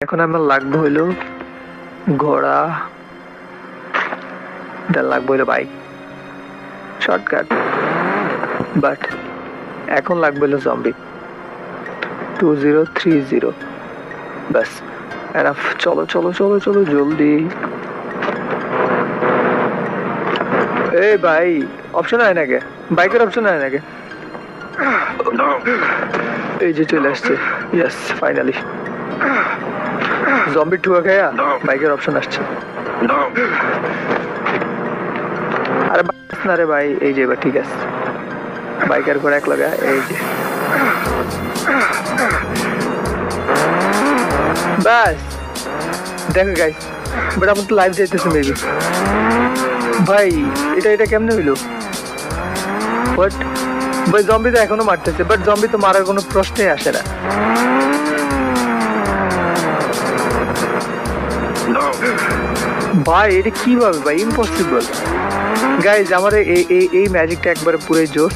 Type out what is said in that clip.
এখন আমার লাগবে হইলো ঘোড়া, দেন লাগবে হইলো বাইক, শর্টকাট। বাট এখন লাগবে হইলো জম্বি 2030। ব্যাস এনাফ। চলো চলো চলো চলো জলদি। এই ভাই, অপশন হয় নাকি? বাইকের অপশন হয় নাকি? এই যে চলে আসছে। ইয়েস, ফাইনালি জম্বি ঠুয়া খায়া বাইকের অপশন আসছে। আরে বাস না রে ভাই, এই যে এবার ঠিক আছে। বাইকের ঘোড়া এক লাগা, এই যে বাস। দেখো গাইস, বাট আমার তো লাইভ যাইতেছে মেবি। ভাই এটা কেমনে হইলো? বাট ভাই জম্বি তো এখনো মারতেছে, বাট জম্বি তো মারার কোনো প্রশ্নই আসে না। ভাই এটা কিভাবে ভাই? ইম্পসিবল। গাইজ আমার এই ম্যাজিকটা একবারে পুরোই জোস।